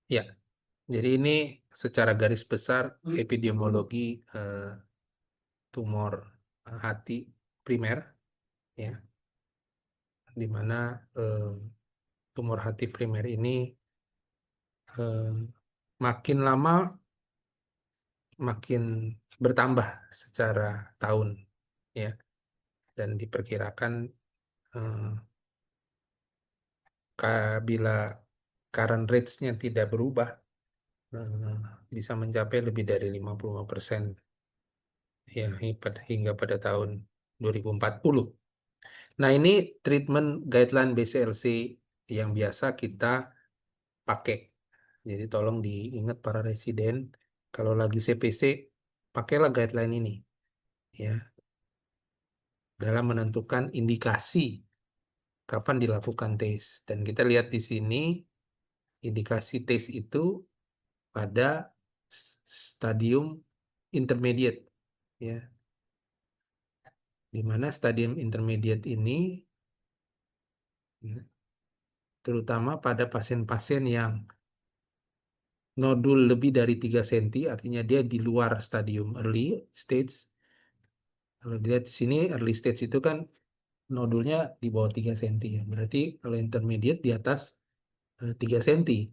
Ya, jadi ini secara garis besar epidemiologi tumor hati primer, ya, di mana tumor hati primer ini eh, makin lama makin bertambah secara tahun, ya, dan diperkirakan eh, bila current rates-nya tidak berubah, eh, bisa mencapai lebih dari 55%, ya, hingga pada tahun 2040. Nah, ini treatment guideline BCLC yang biasa kita pakai. Jadi tolong diingat para residen, kalau lagi CPC, pakailah guideline ini, ya, dalam menentukan indikasi kapan dilakukan tes. Dan kita lihat di sini, indikasi tes itu pada stadium intermediate, ya, di mana stadium intermediate ini, ya, terutama pada pasien-pasien yang nodul lebih dari 3 cm, artinya dia di luar stadium early stage. Kalau dilihat di sini, early stage itu kan nodulnya di bawah 3 cm, ya. Berarti kalau intermediate di atas 3 cm,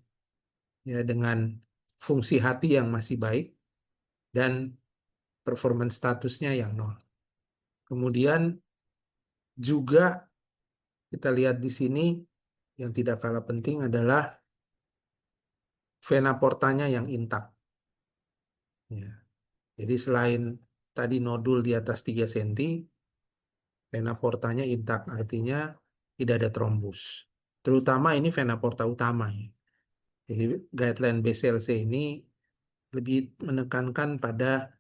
ya, dengan fungsi hati yang masih baik dan performance statusnya yang nol. Kemudian juga kita lihat di sini yang tidak kalah penting adalah vena portanya yang intak. Ya. Jadi selain tadi nodul di atas 3 cm, vena portanya intak, artinya tidak ada trombus. Terutama ini vena porta utama, ya. Jadi guideline BCLC ini lebih menekankan pada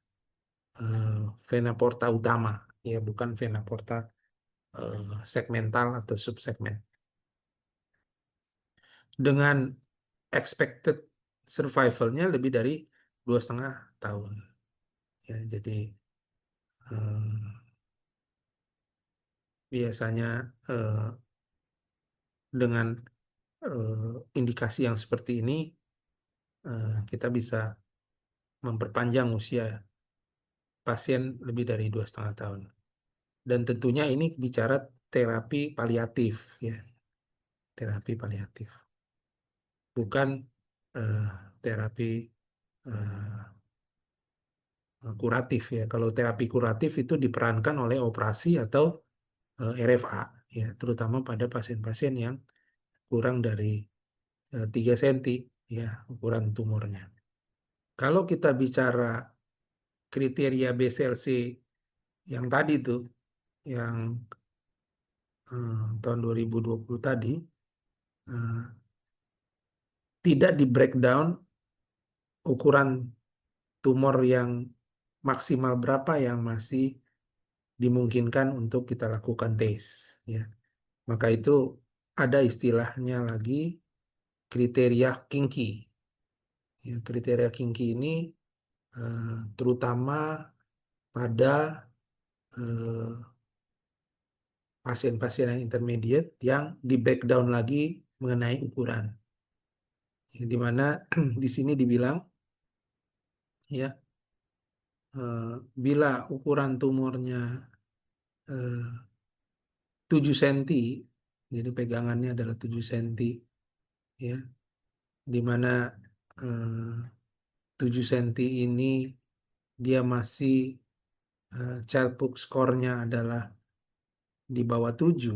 eh, vena porta utama, ya, bukan vena porta segmental atau subsegmen. Dengan expected survivalnya lebih dari 2,5 tahun. Ya, jadi eh, biasanya dengan indikasi yang seperti ini, kita bisa memperpanjang usia pasien lebih dari 2,5 tahun. Dan tentunya ini bicara terapi paliatif, ya, terapi paliatif, bukan eh, terapi eh, kuratif, ya. Kalau terapi kuratif itu diperankan oleh operasi atau RFA, ya, terutama pada pasien-pasien yang kurang dari 3 cm, ya, ukuran tumornya. Kalau kita bicara kriteria BCLC yang tadi tuh, yang tahun 2020 tadi, eh, tidak di breakdown ukuran tumor yang maksimal berapa yang masih dimungkinkan untuk kita lakukan tes, ya. Maka itu ada istilahnya lagi, kriteria kinki. Ya, kriteria kinki ini terutama pada eh, pasien-pasien yang intermediate yang di breakdown lagi mengenai ukuran. Ya, di mana di sini dibilang, ya, bila ukuran tumornya 7 cm, jadi pegangannya adalah 7 cm, ya, di mana eh, 7 cm ini dia masih Child-Pugh score-nya adalah di bawah 7,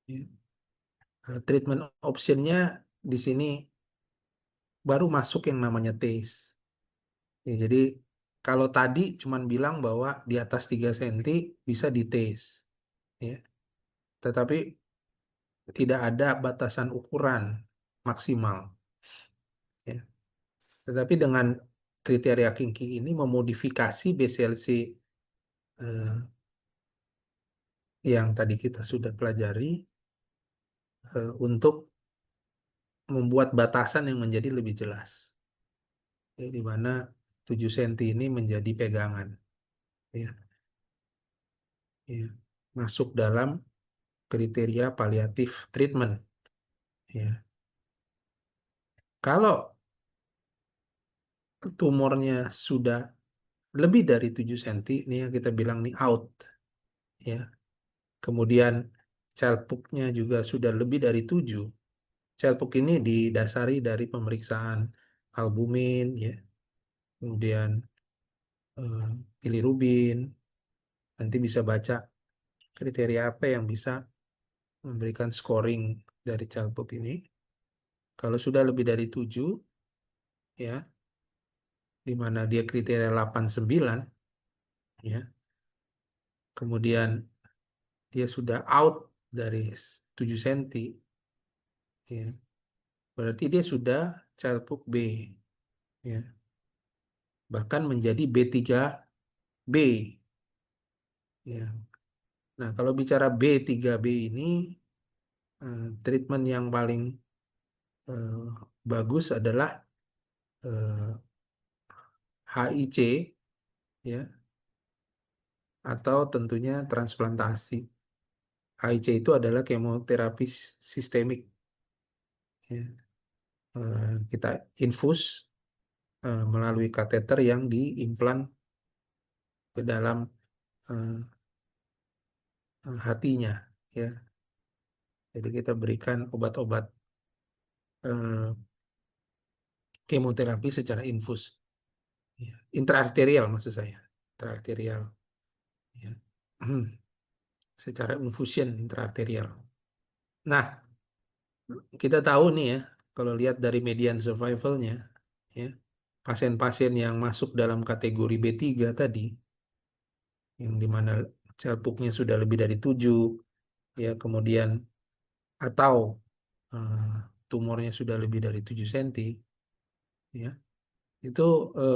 ya. Treatment option-nya di sini baru masuk yang namanya TACE. Ya, jadi kalau tadi cuman bilang bahwa di atas 3 cm bisa di TACE, ya. Tetapi tidak ada batasan ukuran maksimal, ya. Tetapi dengan kriteria kinki ini memodifikasi BCLC eh, yang tadi kita sudah pelajari untuk membuat batasan yang menjadi lebih jelas, ya, di mana 7 cm ini menjadi pegangan, ya, ya, masuk dalam kriteria paliatif treatment, ya. Kalau tumornya sudah lebih dari 7 cm, ini yang kita bilang nih out, ya. Kemudian cellpucknya juga sudah lebih dari 7. Cellpuck ini didasari dari pemeriksaan albumin, ya, kemudian bilirubin. Nanti bisa baca kriteria apa yang bisa memberikan scoring dari cellpuck ini. Kalau sudah lebih dari 7, ya, di mana dia kriteria 89, ya, kemudian dia sudah out dari 7 cm, ya, berarti dia sudah cellpuck B, ya, bahkan menjadi B3B, ya. Nah, kalau bicara B3B ini, treatment yang paling eh, bagus adalah HIC, ya, atau tentunya transplantasi. HIC itu adalah kemoterapi sistemik, ya. Kita infus melalui kateter yang diimplan ke dalam eh, hatinya, ya. Jadi kita berikan obat-obat eh, kemoterapi secara infus, ya. Intraarterial maksud saya, intraarterial, ya. Secara infusion intraarterial. Nah, kita tahu nih, ya, kalau lihat dari median survivalnya, ya, pasien-pasien yang masuk dalam kategori B3 tadi, yang dimana cellpucknya sudah lebih dari 7, ya, kemudian atau eh, tumornya sudah lebih dari 7 cm, ya, itu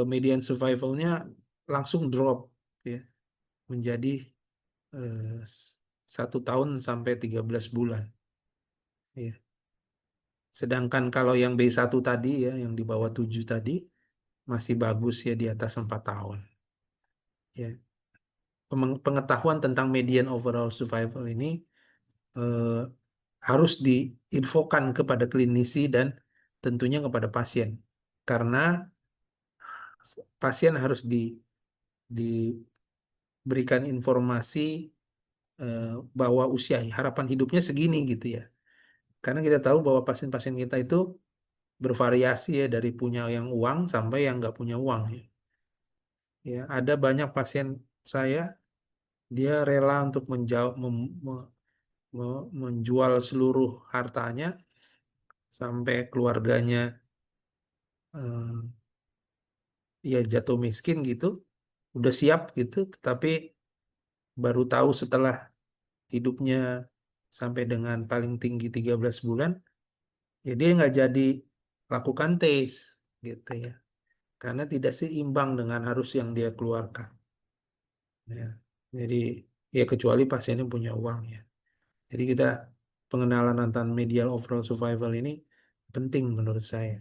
median survivalnya langsung drop, ya, menjadi eh, 1 tahun sampai 13 bulan, ya. Sedangkan kalau yang B1 tadi, ya, yang di bawah 7 tadi masih bagus, ya, di atas 4 tahun, ya. Pengetahuan tentang median overall survival ini eh, harus diinfokan kepada klinisi dan tentunya kepada pasien, karena pasien harus diberikan informasi eh, bahwa usia harapan hidupnya segini, gitu, ya, karena kita tahu bahwa pasien-pasien kita itu bervariasi, ya, dari punya yang uang sampai yang nggak punya uang, ya. Ya, ada banyak pasien saya, dia rela untuk menjual seluruh hartanya sampai keluarganya eh, ya jatuh miskin, gitu, udah siap, gitu, tetapi baru tahu setelah hidupnya sampai dengan paling tinggi 13 bulan, ya dia nggak jadi lakukan tes, gitu, ya, karena tidak seimbang dengan harus yang dia keluarkan, ya. Jadi, ya, kecuali pasiennya punya uang, ya. Jadi kita pengenalan tentang medial overall survival ini penting menurut saya,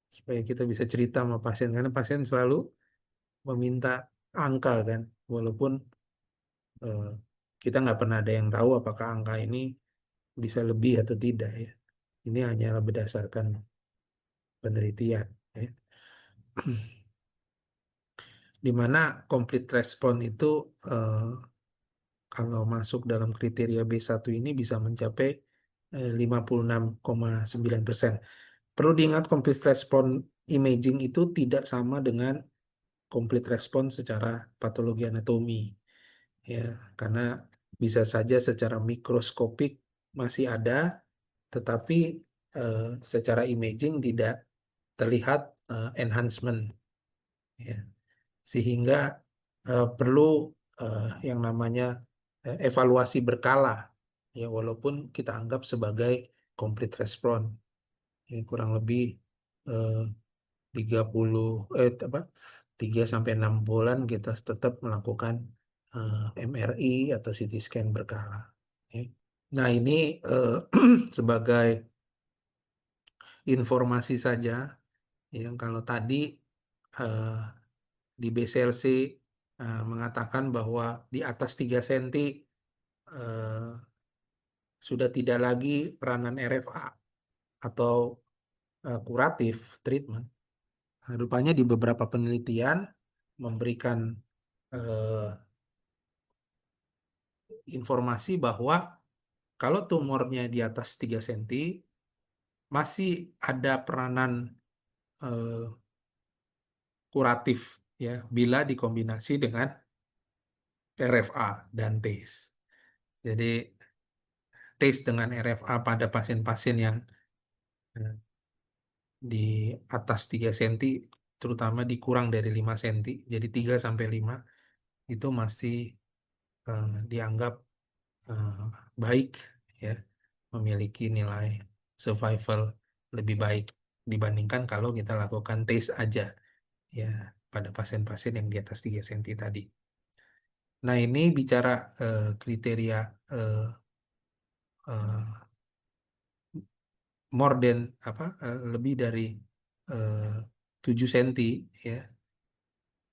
supaya kita bisa cerita sama pasien, karena pasien selalu meminta angka, kan, walaupun eh, kita nggak pernah ada yang tahu apakah angka ini bisa lebih atau tidak, ya. Ini hanyalah berdasarkan penelitian, ya. Di mana complete response itu eh, kalau masuk dalam kriteria B1 ini bisa mencapai 56,9%. Perlu diingat, complete response imaging itu tidak sama dengan complete response secara patologi anatomi, ya, karena bisa saja secara mikroskopik masih ada, tetapi secara imaging tidak terlihat enhancement, ya, sehingga perlu yang namanya evaluasi berkala, ya, walaupun kita anggap sebagai complete response, ya, kurang lebih eh, 30 apa 3 sampai 6 bulan kita tetap melakukan MRI atau CT scan berkala, ya. Nah, ini eh, sebagai informasi saja, ya, kalau tadi eh, di BCLC mengatakan bahwa di atas 3 cm eh, sudah tidak lagi peranan RFA atau kuratif treatment. Rupanya di beberapa penelitian memberikan informasi bahwa kalau tumornya di atas 3 cm masih ada peranan eh, kuratif ya bila dikombinasi dengan RFA dan TACE. Jadi TACE dengan RFA pada pasien-pasien yang eh, di atas 3 cm terutama dikurang dari 5 cm, jadi 3 sampai 5 itu masih dianggap eh, baik ya, memiliki nilai survival lebih baik dibandingkan kalau kita lakukan tes aja ya pada pasien-pasien yang di atas 3 cm tadi. Nah, ini bicara kriteria eh, eh, more than lebih dari eh, 7 cm ya,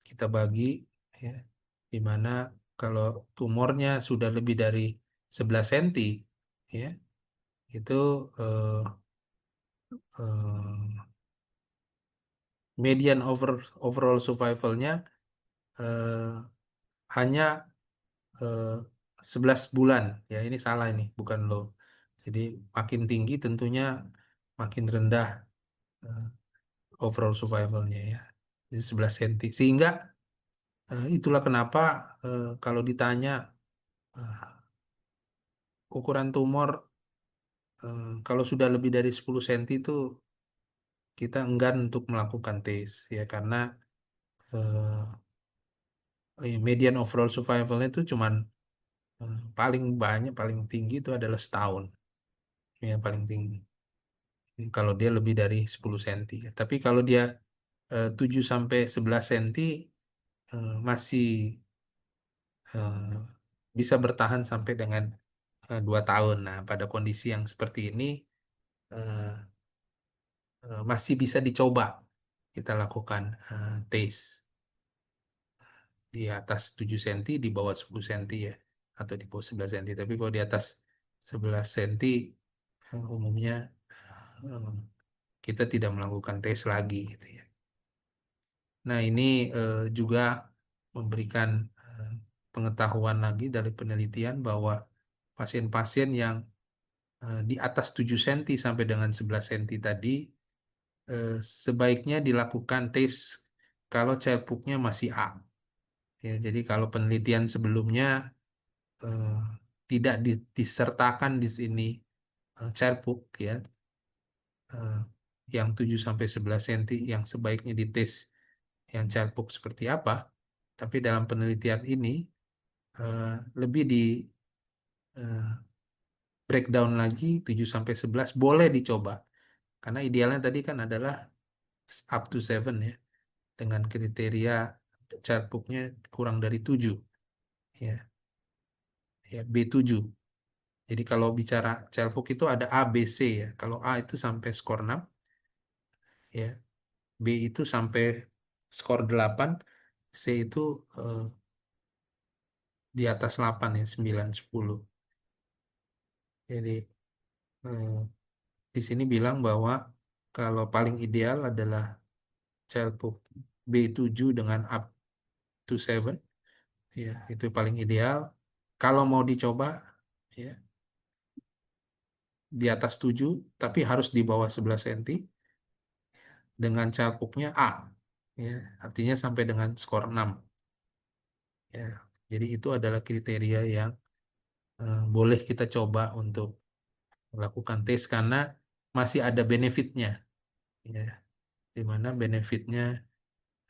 kita bagi ya, di mana kalau tumornya sudah lebih dari 11 cm ya, itu eh, eh, median overall survivalnya eh, hanya eh, 11 bulan. Ya, ini salah ini, bukan low. Jadi makin tinggi tentunya makin rendah eh, overall survivalnya ya. Jadi 11 cm. Sehingga itulah kenapa kalau ditanya eh, ukuran tumor kalau sudah lebih dari 10 cm itu kita enggan untuk melakukan tes ya, karena median overall survivalnya itu cuman paling banyak, paling tinggi itu adalah setahun. Yang paling tinggi. Kalau dia lebih dari 10 cm. Tapi kalau dia 7 sampai 11 cm masih eh, bisa bertahan sampai dengan 2 tahun. Nah, pada kondisi yang seperti ini eh, masih bisa dicoba kita lakukan tes di atas 7 cm, di bawah 10 cm ya, atau di bawah 11 cm. Tapi kalau di atas 11 cm umumnya eh, kita tidak melakukan tes lagi gitu ya. Nah, ini juga memberikan eh, pengetahuan lagi dari penelitian bahwa pasien-pasien yang di atas 7 cm sampai dengan 11 cm tadi sebaiknya dilakukan tes kalau cellpunknya masih A. Ya, jadi kalau penelitian sebelumnya eh, tidak disertakan di sini cellpunk ya, eh, yang 7 sampai 11 cm yang sebaiknya dites yang cellpunk seperti apa. Tapi dalam penelitian ini eh, lebih di eh, breakdown lagi 7 sampai 11 boleh dicoba. Karena idealnya tadi kan adalah up to 7 ya, dengan kriteria cellpunknya kurang dari 7 ya, ya B7. Jadi kalau bicara cellpunk itu ada A, B, C ya. Kalau A itu sampai skor 6 ya, B itu sampai skor 8, C itu eh, di atas 8 ya, 9, 10. Jadi eh, di sini bilang bahwa kalau paling ideal adalah cellpunk B7 dengan up to 7 ya, itu paling ideal. Kalau mau dicoba ya di atas 7 tapi harus di bawah 11 cm dengan cellpunknya A ya, artinya sampai dengan skor 6 ya. Jadi itu adalah kriteria yang boleh kita coba untuk melakukan tes karena masih ada benefitnya ya, di mana benefitnya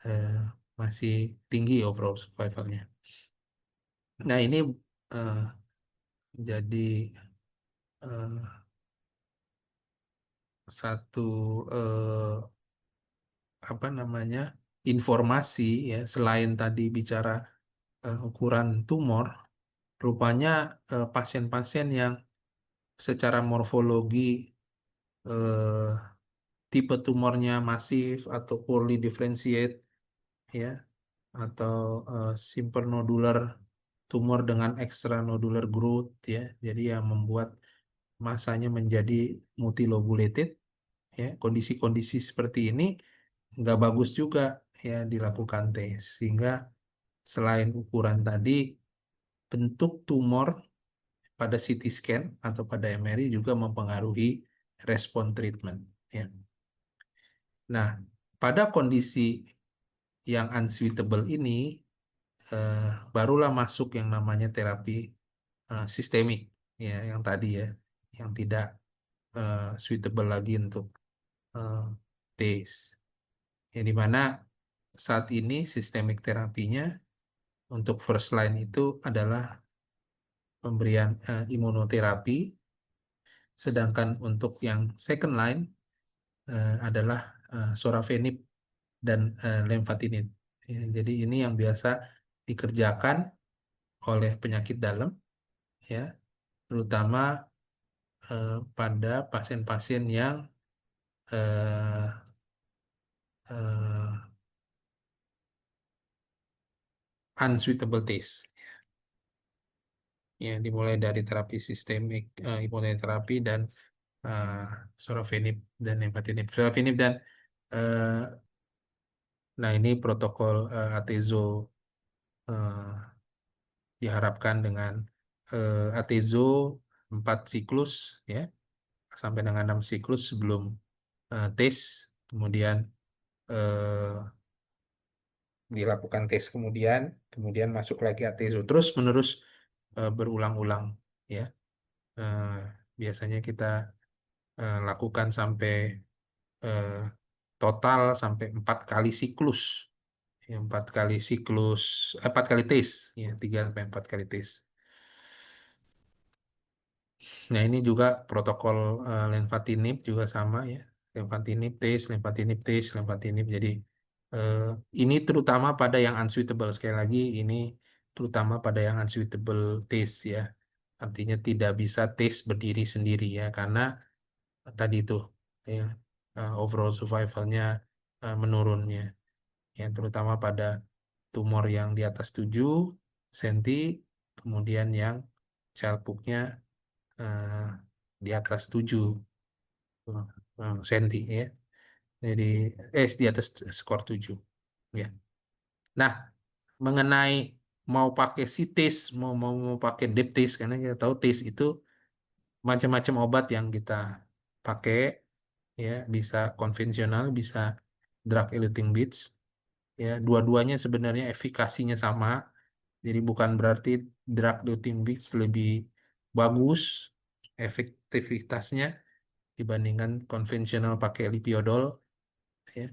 eh, masih tinggi overall survivalnya. Nah, ini eh, jadi eh, satu apa namanya informasi ya, selain tadi bicara ukuran tumor, rupanya pasien-pasien yang secara morfologi eh, tipe tumornya masif atau poorly differentiate ya, atau simple nodular tumor dengan extranodular growth ya, jadi yang membuat masanya menjadi multilobulated ya, kondisi-kondisi seperti ini nggak bagus juga ya dilakukan tes, sehingga selain ukuran tadi, bentuk tumor pada CT scan atau pada MRI juga mempengaruhi respon treatment ya. Nah, pada kondisi yang unsuitable ini eh, barulah masuk yang namanya terapi sistemik ya, yang tadi ya, yang tidak suitable lagi untuk eh, TACE. Ya, di mana saat ini sistemik terapinya untuk first line itu adalah pemberian imunoterapi, sedangkan untuk yang second line adalah sorafenib dan lemfatinib. Ya, jadi ini yang biasa dikerjakan oleh penyakit dalam, ya, terutama pada pasien-pasien yang eh, eh, unsuitable taste. Ya, dimulai dari terapi sistemik, imunoterapi dan eh, sorafenib dan lemfatinib. Sorafenib dan eh, nah ini protokol atezo diharapkan dengan atezo 4 siklus ya, sampai dengan 6 siklus sebelum tes, kemudian eh, dilakukan tes, kemudian masuk lagi atezo terus menerus berulang-ulang ya. Eh, Biasanya kita lakukan sampai eh, total sampai 4 kali siklus. Ya, 4 kali siklus, 4 kali tes, ya 3 sampai 4 kali tes. Nah, ini juga protokol lenvatinib juga sama ya. Lenvatinib tes, lenvatinib. Jadi eh, ini terutama pada yang unsuitable. Sekali lagi, ini terutama pada yang unsuitable tes ya. Artinya tidak bisa tes berdiri sendiri ya, karena tadi itu ya, overall survivalnya menurunnya. Ya, terutama pada tumor yang di atas 7 cm, kemudian yang cellpunknya eh, di atas 7 senti ya. Jadi di atas skor 7 ya. Nah, mengenai mau pakai CTIS, mau pakai DEPTIS, karena kita tahu TIS itu macam-macam obat yang kita pakai ya, bisa konvensional, bisa drug eluting beads ya. Dua-duanya sebenarnya efikasinya sama. Jadi bukan berarti drug eluting beads lebih bagus efektivitasnya dibandingkan konvensional pakai lipiodol ya.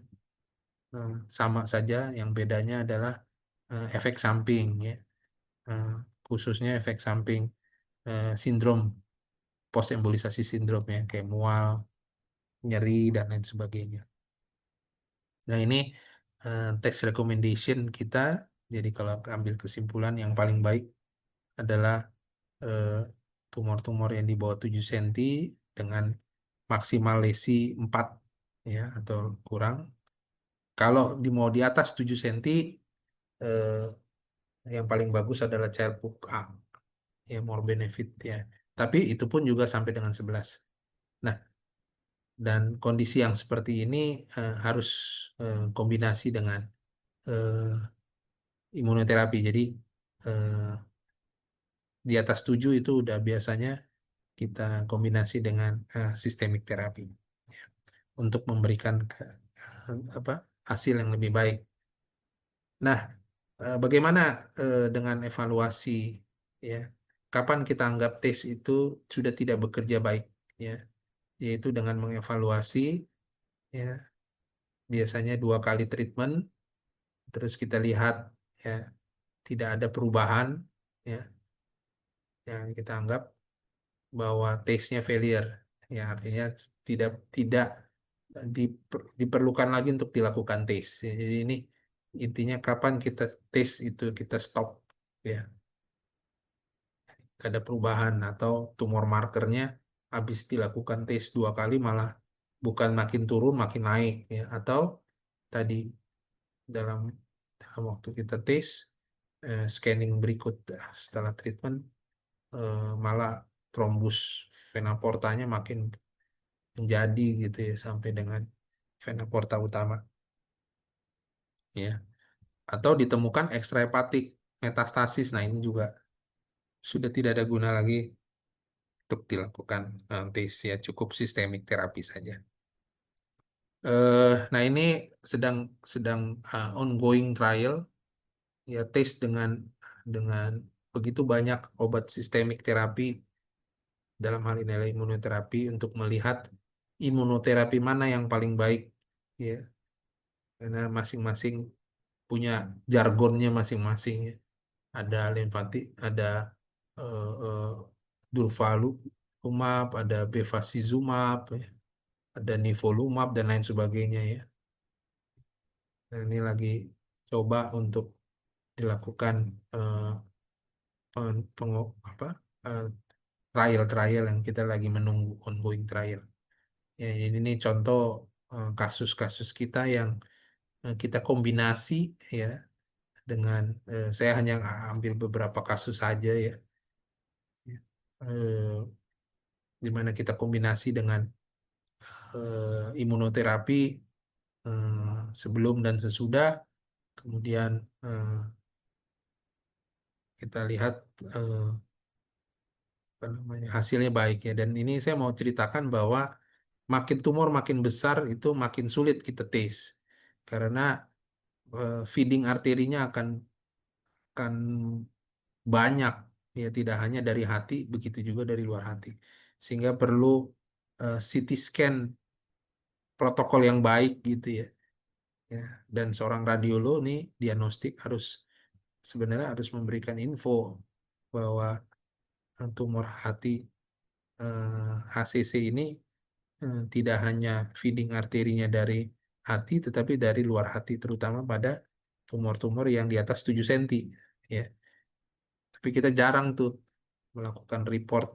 Sama saja, yang bedanya adalah efek samping ya. Eh, Khususnya efek samping sindrom post embolisasi sindrom ya, kayak mual, nyeri dan lain sebagainya. Nah, ini text recommendation kita. Jadi kalau ambil kesimpulan, yang paling baik adalah eh, tumor-tumor yang di bawah 7 cm dengan maksimal lesi 4 ya atau kurang. Kalau mau di atas 7 cm, eh, yang paling bagus adalah Child-Pugh A, ya more benefit ya. Tapi itu pun juga sampai dengan 11. Nah, dan kondisi yang seperti ini harus kombinasi dengan eh, imunoterapi. Jadi eh, di atas 7 itu udah biasanya kita kombinasi dengan sistemik terapi ya, untuk memberikan apa, hasil yang lebih baik. Nah, bagaimana dengan evaluasi ya? Kapan kita anggap tes itu sudah tidak bekerja baik ya? Yaitu dengan mengevaluasi ya, biasanya 2 kali treatment, terus kita lihat ya tidak ada perubahan ya, yang kita anggap bahwa tesnya failure ya, artinya tidak tidak diperlukan lagi untuk dilakukan tes. Ya, jadi ini intinya kapan kita tes itu kita stop ya, ada perubahan atau tumor markernya habis dilakukan tes 2 kali malah bukan makin turun makin naik ya, atau tadi dalam dalam waktu kita tes scanning berikut setelah treatment malah trombus vena portanya makin menjadi gitu ya, sampai dengan vena porta utama. ya, atau ditemukan ekstrahepatik metastasis. Nah, ini juga sudah tidak ada guna lagi untuk dilakukan tes, ya, cukup sistemik terapi saja. Nah, ini sedang sedang ongoing trial, ya, tes dengan begitu banyak obat sistemik terapi, dalam hal ini adalah imunoterapi, untuk melihat imunoterapi mana yang paling baik, ya, karena masing-masing punya jargonnya masing-masing, ya. Ada limfatik, ada eh, eh, durvalumab, ada bevacizumab, ya, ada nivolumab dan lain sebagainya, ya. Nah, ini lagi coba untuk dilakukan eh, apa, eh, trial-trial yang kita lagi menunggu ongoing trial. Ya, ini contoh kasus-kasus kita yang kita kombinasi, ya, dengan saya hanya ambil beberapa kasus saja, ya, ya. Di mana kita kombinasi dengan imunoterapi sebelum dan sesudah, kemudian eh, kita lihat eh, apa namanya, hasilnya baik, ya. Dan ini saya mau ceritakan bahwa makin tumor makin besar itu makin sulit kita tes, karena feeding arterinya akan banyak, ya, tidak hanya dari hati, begitu juga dari luar hati, sehingga perlu CT scan protokol yang baik, gitu, ya, ya. Dan seorang radiolog nih diagnostik harus, sebenarnya harus memberikan info bahwa tumor hati HCC ini tidak hanya feeding arterinya dari hati, tetapi dari luar hati, terutama pada tumor-tumor yang di atas 7 cm, ya. Tapi kita jarang tuh melakukan report,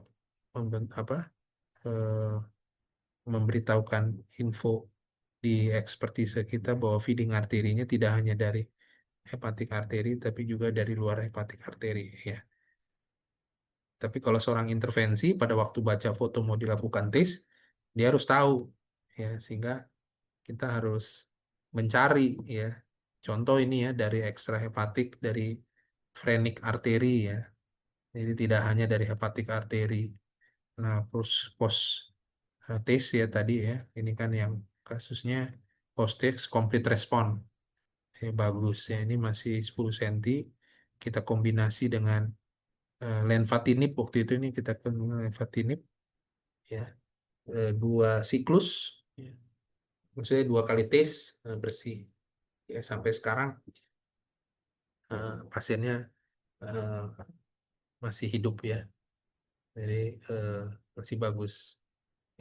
apa, eh, memberitahukan info di ekspertise kita bahwa feeding arterinya tidak hanya dari hepatik arteri, tapi juga dari luar hepatik arteri, ya. Tapi kalau seorang intervensi pada waktu baca foto mau dilakukan tes, dia harus tahu, ya, sehingga kita harus mencari, ya, contoh ini, ya, dari ekstrahepatik, dari phrenic arteri, ya. Jadi tidak hanya dari hepatik arteri. Nah, terus post tes, ya, tadi, ya, ini kan yang kasusnya post tes complete response, ya, bagus, ya. Ini masih 10 cm, kita kombinasi dengan lenvatinib. Waktu itu ini kita ke lenvatinib, ya, 2 siklus, ya. Maksudnya 2 kali tes, bersih, ya. Sampai sekarang pasiennya eh, masih hidup, ya, jadi eh, masih bagus.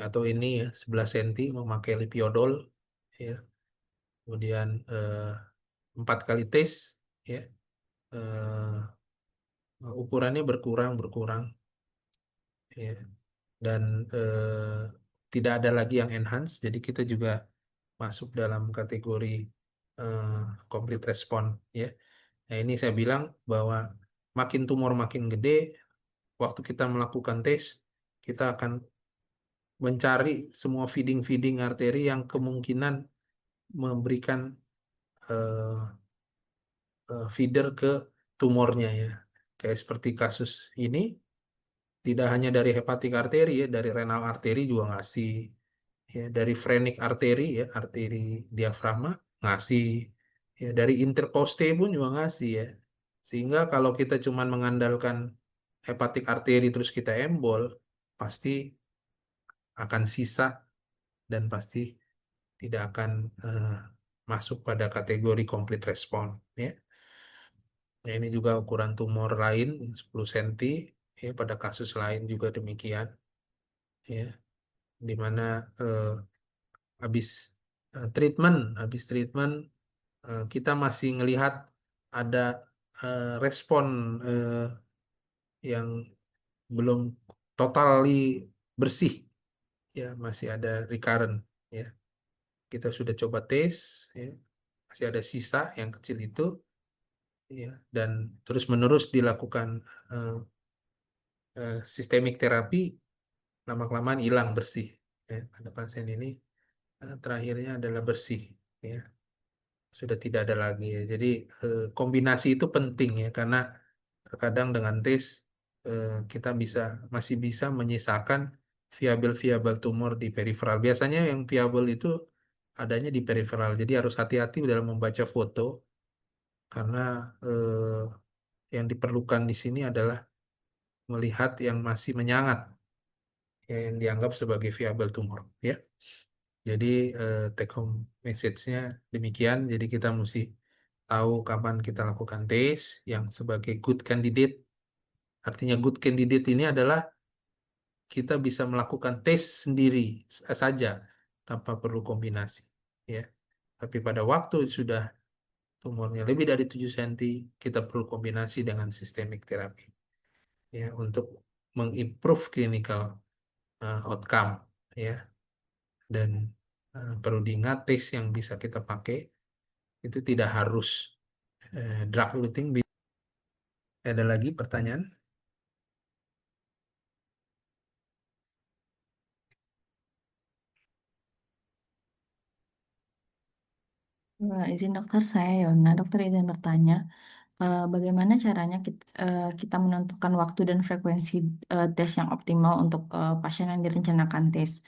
Atau ini, ya, 11 cm memakai lipiodol, ya. Kemudian 4 kali tes, ya, eh, ukurannya berkurang berkurang, ya. Dan tidak ada lagi yang enhance, jadi kita juga masuk dalam kategori eh, complete response, ya. Nah, ini saya bilang bahwa makin tumor makin gede, waktu kita melakukan tes, kita akan mencari semua feeding-feeding arteri yang kemungkinan memberikan eh, feeder ke tumornya, ya. Kayak seperti kasus ini, tidak hanya dari hepatik arteri, ya, dari renal arteri juga ngasih, ya, dari phrenic arteri, ya, arteri diafragma ngasih, ya, dari intercoste pun juga ngasih, ya. Sehingga kalau kita cuma mengandalkan hepatik arteri terus kita embol, pasti akan sisa, dan pasti tidak akan masuk pada kategori complete response, ya. Nah, ini juga ukuran tumor lain 10 cm, ya, pada kasus lain juga demikian, ya, di mana eh, habis habis treatment, kita masih ngelihat ada respon eh, yang belum totally bersih, ya, masih ada recurrent, ya. Kita sudah coba tes, ya, masih ada sisa yang kecil itu, ya, dan terus menerus dilakukan eh, sistemik terapi, lama-kelamaan hilang bersih, ya. Ada pasien ini terakhirnya adalah bersih, ya. sudah tidak ada lagi ya. Jadi kombinasi itu penting ya, karena terkadang dengan tes kita masih bisa menyisakan viabel-viabel tumor di periferal. Biasanya yang viabel itu adanya di periferal. Jadi harus hati-hati dalam membaca foto karena yang diperlukan di sini adalah melihat yang masih menyangat, ya, yang dianggap sebagai viabel tumor. Ya, jadi take home message-nya demikian. Jadi kita mesti tahu kapan kita lakukan tes yang sebagai good candidate. Artinya good candidate ini adalah kita bisa melakukan tes sendiri saja tanpa perlu kombinasi. Ya, tapi pada waktu sudah tumornya lebih dari 7 cm, kita perlu kombinasi dengan systemic therapy ya untuk mengimprove clinical outcome ya. Dan perlu diingat tes yang bisa kita pakai itu tidak harus drug eluting. Ada lagi pertanyaan? Izin dokter, saya Yona. Dokter izin bertanya, bagaimana caranya kita menentukan waktu dan frekuensi tes yang optimal untuk pasien yang direncanakan tes?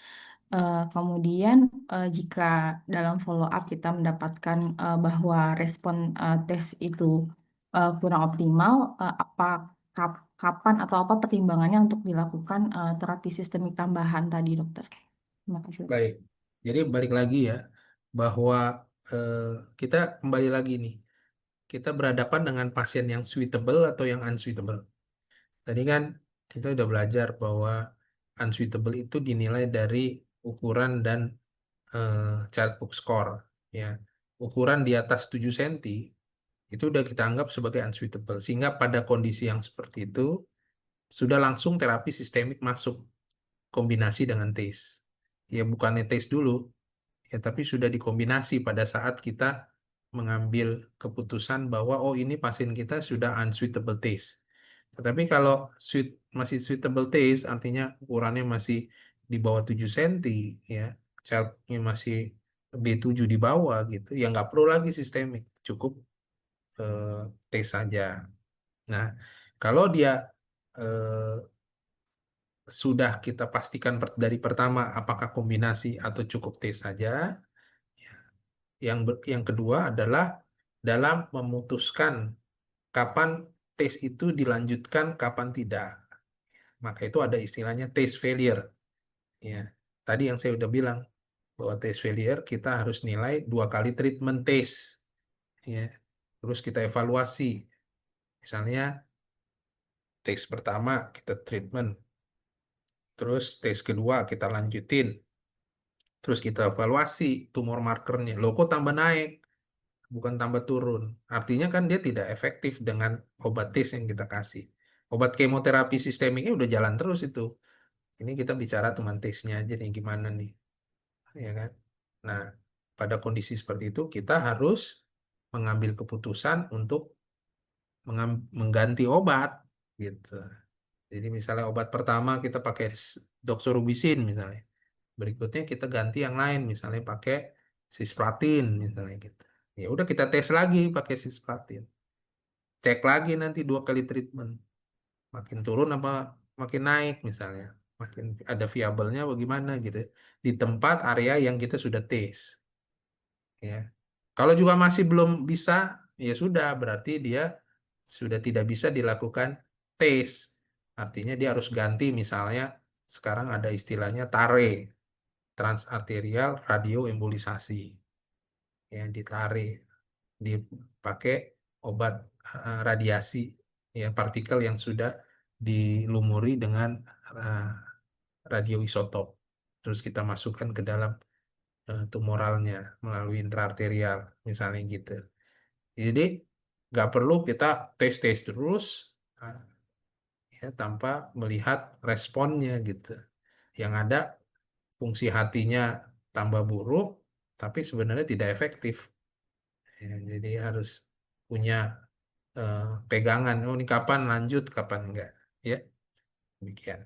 Kemudian, jika dalam follow up kita mendapatkan bahwa respon tes itu kurang optimal, kapan atau apa pertimbangannya untuk dilakukan terapi sistemik tambahan tadi, dokter? Terima kasih, dokter. Baik. Jadi balik lagi ya, bahwa eh, kita kembali lagi nih, kita berhadapan dengan pasien yang suitable atau yang unsuitable. Tadi kan kita udah belajar bahwa unsuitable itu dinilai dari ukuran dan child book score. Ya, ukuran di atas 7 cm itu udah kita anggap sebagai unsuitable. Sehingga pada kondisi yang seperti itu, sudah langsung terapi sistemik masuk kombinasi dengan TACE. Ya bukannya TACE dulu, ya tapi sudah dikombinasi pada saat kita mengambil keputusan bahwa oh ini pasien kita sudah unsuitable TACE. Tetapi kalau masih suitable TACE, artinya ukurannya masih di bawah 7 cm, ya, childnya masih B7 di bawah gitu, ya nggak perlu lagi sistemik, cukup TACE saja. Nah, kalau dia eh, sudah kita pastikan dari pertama apakah kombinasi atau cukup tes saja. Yang kedua adalah dalam memutuskan kapan tes itu dilanjutkan, kapan tidak. Maka itu ada istilahnya test failure. Ya, tadi yang saya udah bilang bahwa test failure kita harus nilai 2 kali treatment test. Ya, terus kita evaluasi. Misalnya tes pertama kita treatment, terus tes kedua kita lanjutin. Terus kita evaluasi tumor markernya. Loh kok tambah naik, bukan tambah turun. Artinya kan dia tidak efektif dengan obat tes yang kita kasih. Obat kemoterapi sistemiknya udah jalan terus itu. Ini kita bicara teman tesnya aja nih gimana nih. Ya kan? Nah, pada kondisi seperti itu kita harus mengambil keputusan untuk mengganti obat gitu. Jadi misalnya obat pertama kita pakai doxorubicin misalnya. Berikutnya kita ganti yang lain, misalnya pakai cisplatin misalnya gitu. Ya udah kita tes lagi pakai cisplatin. Cek lagi nanti 2 kali treatment. Makin turun apa makin naik misalnya. Makin ada viabelnya bagaimana gitu. Di tempat area yang kita sudah tes. Ya. Kalau juga masih belum bisa, ya sudah berarti dia sudah tidak bisa dilakukan tes. Artinya dia harus ganti misalnya sekarang ada istilahnya TARE, transarterial radioembolisasi, yang ditarik, dipakai obat radiasi, ya partikel yang sudah dilumuri dengan uh, radioisotop, terus kita masukkan ke dalam tumoralnya melalui intraarterial misalnya gitu. Jadi nggak perlu kita tes-tes terus uh, ya tanpa melihat responnya gitu. Yang ada fungsi hatinya tambah buruk, tapi sebenarnya tidak efektif. Ya, jadi harus punya pegangan. Oh, ini kapan lanjut, kapan enggak. Ya, demikian.